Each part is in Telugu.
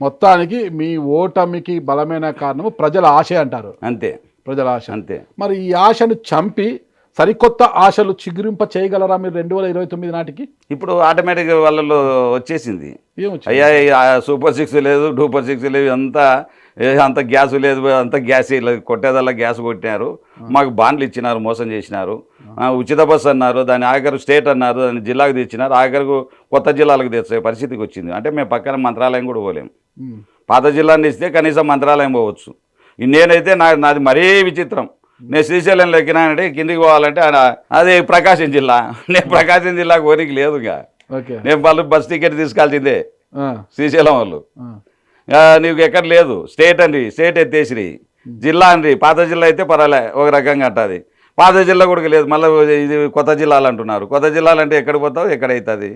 మొత్తానికి మీ ఓటమికి బలమైన కారణము ప్రజల ఆశ అంటారు. అంతే, ప్రజల ఆశ. అంతే. మరి ఈ ఆశను చంపి సరికొత్త ఆశలు చిగురింప చేయగలరా మీరు 2029 నాటికి? ఇప్పుడు ఆటోమేటిక్గా వాళ్ళలో వచ్చేసింది. ఏమొచ్చింది? అయ్యా సూపర్ 6 లేదు, డూపర్ 6 లేదు, అంత గ్యాస్ లేదు, అంత గ్యాస్ లేదు, కొట్టేదల్లా గ్యాస్ కొట్టినారు, మాకు బాండ్లు ఇచ్చినారు, మోసం చేసినారు, ఉచిత బస్సు అన్నారు, దాని ఆఖరు స్టేట్ అన్నారు, దాన్ని జిల్లాకు తెచ్చినారు, ఆఖరుకు కొత్త జిల్లాలకు తెచ్చే పరిస్థితికి వచ్చింది. అంటే మేము పక్కన మంత్రాలయం కూడా పోలేము. పాత జిల్లాని ఇస్తే కనీసం మంత్రాలయం పోవచ్చు. నేనైతే నాది మరీ విచిత్రం. నేను శ్రీశైలంలో ఎక్కినానంటే కిందికి పోవాలంటే అది ప్రకాశం జిల్లా, నేను ప్రకాశం జిల్లాకు పోనీకి లేదు. ఇంకా నేను వాళ్ళు బస్ టికెట్ తీసుకోవాల్సిందే శ్రీశైలం వాళ్ళు. నీకు ఎక్కడ లేదు, స్టేట్ అండి, స్టేట్ ఎత్తేసిరి, జిల్లా అండి, పాత జిల్లా అయితే పర్వాలే ఒక రకంగా అంటుంది, పాత జిల్లా కూడా లేదు, మళ్ళీ ఇది కొత్త జిల్లాలు అంటున్నారు. కొత్త జిల్లాలు అంటే ఎక్కడ పోతావు, ఎక్కడవుతుంది?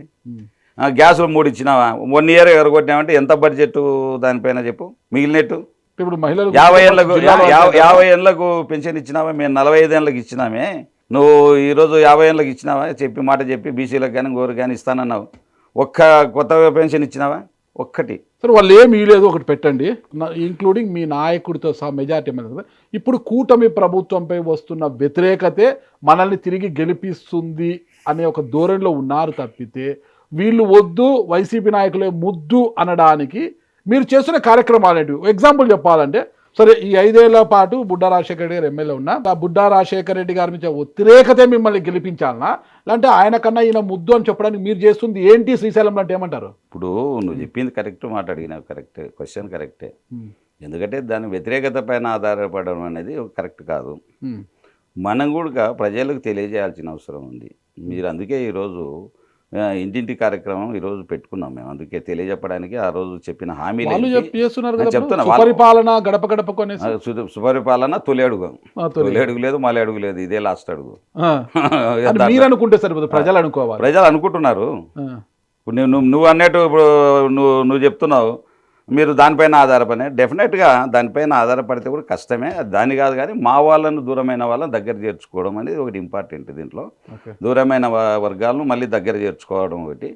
గ్యాసులు 3 ఇచ్చినావా, 1 ఇయర్ ఎగరగొట్టినామంటే ఎంత బడ్జెట్ దానిపైన చెప్పు మిగిలినట్టు? ఇప్పుడు మహిళలు 50 ఏళ్ళకు పెన్షన్ ఇచ్చినావా, మేము 45 ఏళ్ళకి ఇచ్చినామే, నువ్వు ఈరోజు 50 ఏళ్ళకి ఇచ్చినావా? మాట చెప్పి బీసీలకు కానీ గోరు కానీ ఇస్తానన్నావు, ఒక్క కొత్త పెన్షన్ ఇచ్చినావా? ఒక్కటి. సరే, వాళ్ళు ఏమి ఇవ్వలేదు, ఒకటి పెట్టండి, ఇంక్లూడింగ్ మీ నాయకుడితో సహా మెజార్టీ మీద. ఇప్పుడు కూటమి ప్రభుత్వంపై వస్తున్న వ్యతిరేకతే మనల్ని తిరిగి గెలిపిస్తుంది అనే ఒక ధోరణిలో ఉన్నారు తప్పితే, వీళ్ళు వద్దు వైసీపీ నాయకులే ముద్దు అనడానికి మీరు చేస్తున్న కార్యక్రమాలు ఏంటి? ఎగ్జాంపుల్ చెప్పాలంటే, సరే, ఈ 5 ఏళ్ల పాటు బుడ్డా రాజశేఖర రెడ్డి గారు ఎమ్మెల్యే ఉన్నా, ఆ బుడ్డా రాజశేఖర రెడ్డి గారి మీద వ్యతిరేకతే మిమ్మల్ని గెలిపించాలనా, లేదంటే ఆయన కన్నా ఈయన ముద్దు అని చెప్పడానికి మీరు చేస్తుంది ఏంటి శ్రీశైలం అంటే ఏమంటారు? ఇప్పుడు నువ్వు చెప్పింది కరెక్ట్, మాట్లాడినావు కరెక్టే, క్వశ్చన్ కరెక్టే. ఎందుకంటే దాని వ్యతిరేకత పైన ఆధారపడడం అనేది కరెక్ట్ కాదు. మనం కూడా ప్రజలకు తెలియజేయాల్సిన అవసరం ఉంది. మీరు అందుకే ఈరోజు ఇంటింటి కార్యక్రమం ఈరోజు పెట్టుకున్నాం మేము. అందుకే తెలియజెప్పడానికి ఆ రోజు చెప్పిన హామీలు చెప్తున్నా. సుపరిపాలన గడప గడప సుపరిపాలన తొలి అడుగు లేదు, మళ్ళీ అడుగు లేదు, ఇదే లాస్ట్ అడుగు. మీరు అనుకుంటే సరిపోదు, ప్రజలు అనుకోవాలి. ప్రజలు అనుకుంటున్నారు. ఇప్పుడు నువ్వు అన్నట్టు ఇప్పుడు నువ్వు చెప్తున్నావు, మీరు దానిపైన ఆధారపడి, డెఫినెట్గా దానిపైన ఆధారపడితే కూడా కష్టమే. దాని కాదు, కానీ మా వాళ్ళను దూరమైన వాళ్ళని దగ్గర చేర్చుకోవడం అనేది ఒకటి ఇంపార్టెంట్. దీంట్లో దూరమైన వర్గాలను మళ్ళీ దగ్గర చేర్చుకోవడం ఒకటి.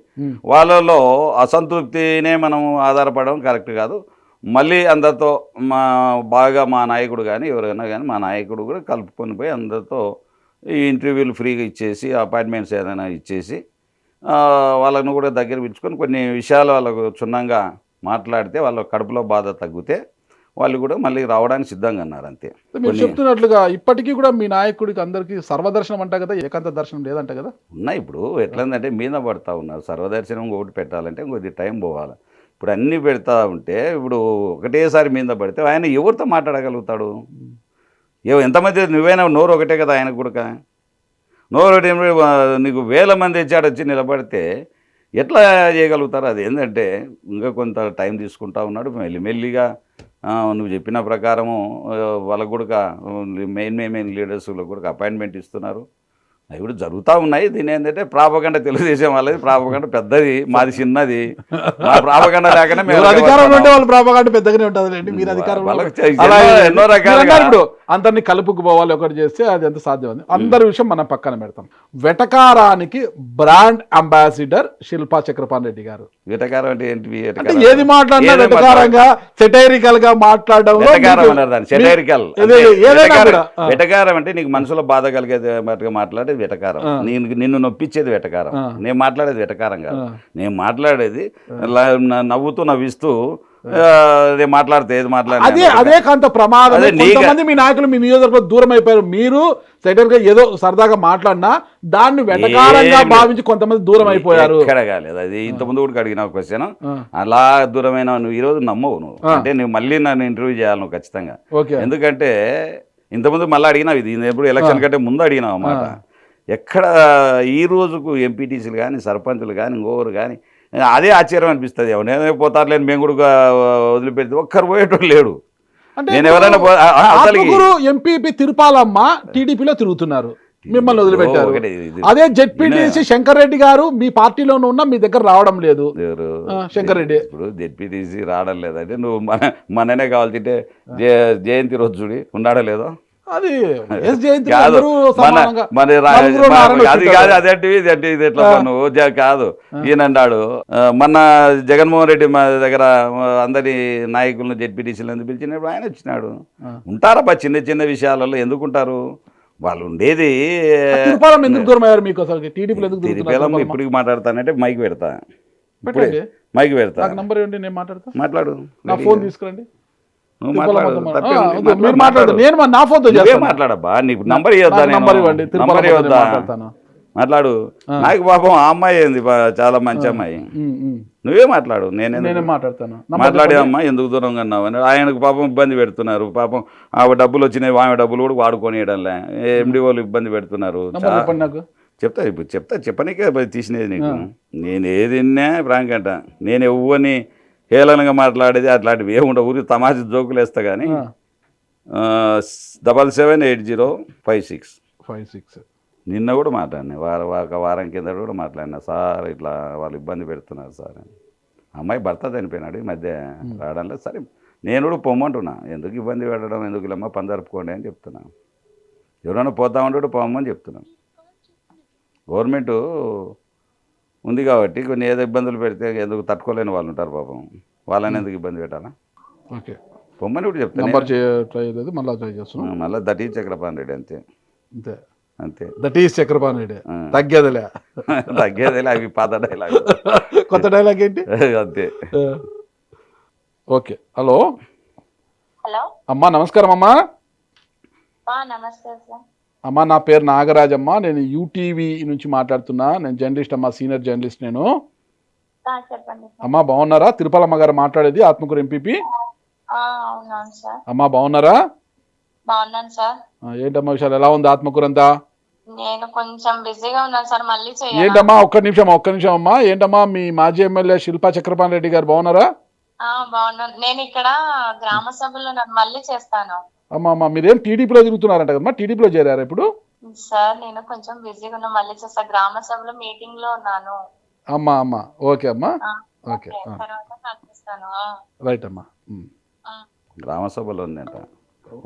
వాళ్ళలో అసంతృప్తినే మనం ఆధారపడడం కరెక్ట్ కాదు. మళ్ళీ అందరితో బాగా మా నాయకుడు కానీ ఎవరైనా కానీ మా నాయకుడు కూడా కలుపుకొని పోయి అందరితో ఈ ఇంటర్వ్యూలు ఫ్రీగా ఇచ్చేసి, అపాయింట్మెంట్స్ ఏదైనా ఇచ్చేసి వాళ్ళను కూడా దగ్గర పిలుచుకొని కొన్ని విషయాలు వాళ్ళకు క్షుణ్ణంగా మాట్లాడితే వాళ్ళ కడుపులో బాధ తగ్గితే వాళ్ళు కూడా మళ్ళీ రావడానికి సిద్ధంగా ఉన్నారు. అంతే. మీరు చెప్తున్నట్లుగా ఇప్పటికీ కూడా మీ నాయకుడికి అందరికీ సర్వదర్శనం అంట కదా, ఏకాంత దర్శనం లేదంట కదా? ఉన్నాయి. ఇప్పుడు ఎట్లందంటే మీద పడతా ఉన్నారు. సర్వదర్శనం ఒకటి పెట్టాలంటే కొద్ది టైం పోవాలి. ఇప్పుడు అన్నీ పెడతా ఉంటే ఇప్పుడు ఒకటేసారి మీద పడితే ఆయన ఎవరితో మాట్లాడగలుగుతాడు? ఎంతమంది నువ్వైనా నోరు ఒకటే కదా ఆయనకు కూడా. నోరు ఒకటి నీకు 1000 మంది వచ్చి నిలబడితే ఎట్లా చేయగలుగుతారు? అది ఏంటంటే ఇంకా కొంత టైం తీసుకుంటా ఉన్నాడు. మెల్లిగా నువ్వు చెప్పిన ప్రకారము వాళ్ళకు కూడా మెయిన్ లీడర్స్లో కూడా అపాయింట్మెంట్ ఇస్తున్నారు. అవి కూడా జరుగుతూ ఉన్నాయి. దీని ఏంటంటే ప్రాపగండ, తెలుగుదేశం వాళ్ళది ప్రాపగండ పెద్దది, మాది చిన్నది. ప్రాపగండ లేకనే మేము అధికారంలో ఉంటే వాళ్ళు ప్రాపగండ పెద్దగానే ఉంటుంది. మీరు అధికారంలో ఎన్నో రకాలుగా ఇప్పుడు అందరినీ కలుపుకుపోవాలి, ఒకటి చేస్తే అది ఎంత సాధ్యం. అందరి విషయం మనం పక్కన పెడతాం. వెటకారానికి బ్రాండ్ అంబాసిడర్ శిల్పా చక్రపాణి రెడ్డి గారు. వెటకారం అంటే ఏంటి? ఏది మాట్లాడినా వెటకారంగా, సెటైరికల్ గా మాట్లాడడం. వెటకారం అంటే నీకు మనసులో బాధ కలిగేది మాట్లాడేది వెటకారం. నిన్ను నొప్పించేది వెటకారం. నేను మాట్లాడేది వెటకారం కాదు. నేను మాట్లాడేది నవ్వుతూ నవ్విస్తూ మాట్లాడితే ఏది మాట్లాడే అదే కాంత ప్రమాదం. కొంతమంది మీ నాయకులు మీ నియోజకవర్గం దూరం అయిపోయారు. మీరు సెటైర్ గా ఏదో సరదాగా మాట్లాడినా దాన్ని వెటకారంగా భావించి కొంతమంది దూరం అయిపోయారు. ఎక్కడ కాలేదు. అది ఇంతకుముందు కూడా అడిగిన క్వశ్చన్. అలా దూరమైన నువ్వు ఈరోజు నమ్మవు. నువ్వు అంటే నువ్వు మళ్ళీ నన్ను ఇంటర్వ్యూ చేయాలి నువ్వు ఖచ్చితంగా. ఎందుకంటే ఇంతకుముందు మళ్ళీ అడిగినావు, ఇది ఎప్పుడు ఎలక్షన్ కంటే ముందు అడిగినావు అన్నమాట. ఎక్కడ ఈ రోజుకు ఎంపీటీసీలు కానీ సర్పంచులు కానీ ఇంకోరు కానీ అదే ఆశ్చర్యం అనిపిస్తుంది. ఎవరైనా పోతారులేని మేము కూడా వదిలిపెడితే ఒక్కరు పోయేటోడు లేడు. నేను ఎవరైనా ఎంపీపీ తిరుపాలమ్మ టీడీపీలో తిరుగుతున్నారు, మిమ్మల్ని వదిలిపెట్టారు. అదే జెడ్పీటీసీ శంకర్ రెడ్డి గారు మీ పార్టీలోనే ఉన్న మీ దగ్గర రావడం లేదు. శంకర్ రెడ్డి ఇప్పుడు జెడ్పీటీసీ రావడం లేదంటే నువ్వు మననే కావాల్సింటే జయంతి రోజు చూడి ఉండడం లేదో అది ఎస్ జయంతి కాదు అందరూ సమానంగా నలుగురు నారాయణ అది పెట్టారు. కాదు అదేంటివి ఇదేంటి ఇది ఎట్లా నువ్వు కాదు ఈయనన్నాడు మొన్న జగన్మోహన్ రెడ్డి మా దగ్గర అందరి నాయకులను జెడ్పీటీసీలు ఎందుకు పిలిచినప్పుడు ఆయన వచ్చినాడు. ఉంటారబ్బా చిన్న చిన్న విషయాలలో ఎందుకుంటారు వాళ్ళు ఉండేది. తిరుపాలం ఎందుకు దూరం అయ్యారు మీకు అసలు? టీడీపీలో ఎందుకు తిరిపేలం ఇప్పటికి మాట్లాడతానంటే మైక్ పెడతా, పెట్టండి, మైక్ పెడతా, నాకు నంబర్ ఇవ్వండి, నేను మాట్లాడతా. మాట్లాడు, నా ఫోన్ తీసుకురండి, నువ్వు తిరుపతి మాట్లాడు, మొత్తం తప్పేం లేదు, మీరు మాట్లాడు. మాట్లాడదు, నేను నా ఫోన్తో నువ్వే చేస్తాను. మాట్లాడబ్బా, నీకు నంబర్ ఇవ్వద్దా? నాకు నంబర్ ఇవ్వండి, తిరుపతి నంబర్ మొత్తం ఇవ్వద్దా? మాట్లాడతాను. మాట్లాడు. నాకు పాపం ఆ అమ్మాయి ఏంది చాలా మంచి అమ్మాయి, నువ్వే మాట్లాడు. నేనే మాట్లాడతాను. మాట్లాడేదమ్మా ఎందుకు దూరంగా అన్నావు అని ఆయనకు పాపం ఇబ్బంది పెడుతున్నారు. పాపం ఆ డబ్బులు వచ్చినాయి, ఆమె డబ్బులు కూడా వాడుకొనియడంలే, ఎండి వాళ్ళు ఇబ్బంది పెడుతున్నారు. నంబర్ చెప్పండి నాకు. చెప్తా ఇప్పుడు చెప్పనీకే తీసినది నీకు. నేను ఏది విన్నా ఫ్రాంక్ అంట, నేను ఎవ్వని హేళనగా మాట్లాడేది అట్లాంటివి ఏముండవు, ఊరికి తమాషా జోకులు వేస్తా కానీ 778056 నిన్న కూడా మాట్లాడినా, ఒక వారం కింద కూడా మాట్లాడినా. సార్ ఇట్లా వాళ్ళు ఇబ్బంది పెడుతున్నారు సార్ అని. అమ్మాయి భర్త చనిపోయినాడు ఈ మధ్య రావడంలో. సరే నేను కూడా పొమ్మంటున్నా, ఎందుకు ఇబ్బంది పెట్టడం, ఎందుకు ఇల్లమ్మ పని జరుపుకోండి అని చెప్తున్నా. ఎవరైనా పోతామంటే కూడా పోమని చెప్తున్నాను. గవర్నమెంట్ ఉంది కాబట్టి కొన్ని ఏదో ఇబ్బందులు పెడితే ఎందుకు తట్టుకోలేని వాళ్ళు ఉంటారు పాపం, వాళ్ళని ఎందుకు ఇబ్బంది పెట్టాలా? ఓకే, పొమ్మని కూడా చెప్తాను. నంబర్ ట్రై చేయలేదు, మళ్ళీ ట్రై చేస్తున్నాం. మళ్ళీ దట్ ఈజ్ చక్రపాణి రెడ్డి అంతే అంతే అంతే. That is Chakrapani Reddy. తగ్గేదిలే, తగ్గేదిలే, అవి పాత డైలాగ్. కొత్త డైలాగ్ ఏంటి? అంతే. ఓకే, హలో హలో అమ్మా, నమస్కారం అమ్మా. నమస్తే సార్. అమ్మా నా పేరు నాగరాజమ్మ, నేను యూటీవీ నుంచి మాట్లాడుతున్నా. నేను జర్నలిస్ట్ అమ్మా, సీనియర్ జర్నలిస్ట్ నేను. చెప్పండి సార్. అమ్మా బాగున్నారా? తిరుపలమ్మ గారు మాట్లాడేది, ఆత్మకూరు ఎంపీపీ. అవునవును సార్. అమ్మా బాగున్నారా? బాగున్నాను సార్. ఏంటమ్మా విషయాలు, ఎలా ఉంది ఆత్మకూరు అంతా? నేను కొంచెం బిజీగా ఉన్నాను సార్, మళ్ళీ చేయాలి. ఏంటమ్మా ఒక్క నిమిషం అమ్మా, ఏంటమ్మా మీ మాజీ ఎమ్మెల్యే శిల్పా చక్రపాణి రెడ్డి గారు బాగున్నారా? బాగున్నాను. నేను ఇక్కడ గ్రామ సభలో నన్ను మళ్ళీ చేస్తాను. అమ్మా మీరేం టీడీపీలో తిరుగుతున్నారంట కదమ్మా, టీడీపీలో చేరారా ఇప్పుడు? సార్ నేను కొంచెం బిజీగా ఉన్నా, మళ్ళీ చేస్తా. గ్రామ సభలో మీటింగ్ లో ఉన్నాను. అమ్మా ఓకే అమ్మా, ఓకే తర్వాత కనిపిస్తాను. రైట్ అమ్మా. గ్రామ సభలో ఉందంట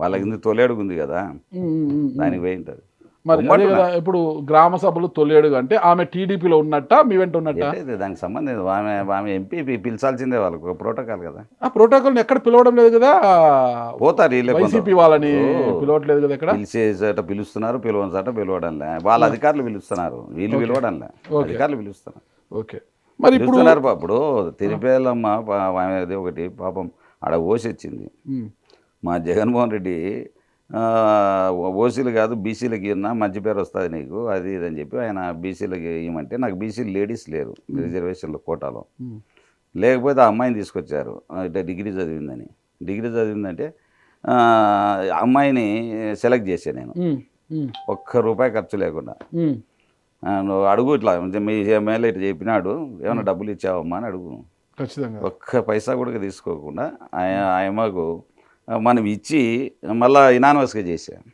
వాళ్ళకి, తొలేడుగు ఉంది కదా దానికి పోయింటారు. మరి అదే కదా, ఇప్పుడు గ్రామ సభలు తొలేడుగు అంటే ఆమె టీడీపీలో ఉన్నట్ట, మీ వెంట ఉన్నట్ట? దానికి సంబంధం లేదు. ఆమె ఎంపీ పిలిచాల్సిందే, వాళ్ళకు ప్రోటోకాల్ కదా. ఆ ప్రోటోకాల్ ఎక్కడ పిలవడం లేదు కదా, పోతారు వైసీపీ వాళ్ళని పిలవట్లేదు కదా ఇక్కడ. పిలిచేసట పిలుస్తున్నారు, పిలవసట పిలవడంలే, వాళ్ళ అధికారులు పిలుస్తున్నారు, వీళ్ళు పిలవడంలే, అధికారులు పిలుస్తున్నారు. ఓకే, మరి ఇప్పుడు ఇప్పుడు తిరుపేలమ్మ అనేది ఒకటి పాపం ఆడ ఓసి వచ్చింది. మా జగన్మోహన్ రెడ్డి ఓసీలు కాదు బీసీలకి ఇన్నా మంచి పేరు వస్తుంది నీకు, అది ఇదని చెప్పి ఆయన బీసీలకి ఇవ్వమంటే, నాకు బీసీ లేడీస్ లేరు రిజర్వేషన్లో కోటాలో, లేకపోతే ఆ అమ్మాయిని తీసుకొచ్చారు. ఇట్లా డిగ్రీ చదివిందంటే అమ్మాయిని సెలెక్ట్ చేశాను నేను, ₹1 ఖర్చు లేకుండా. నువ్వు అడుగు, ఇట్లా మీ ఎమ్మెల్యే ఇట్లా చెప్పినాడు, ఏమైనా డబ్బులు ఇచ్చావమ్మా అని అడుగు. ఖచ్చితంగా ₹1 కూడా తీసుకోకుండా ఆయమ్మకు మనం ఇచ్చి మళ్ళీ ఇనానమస్గా చేశాను.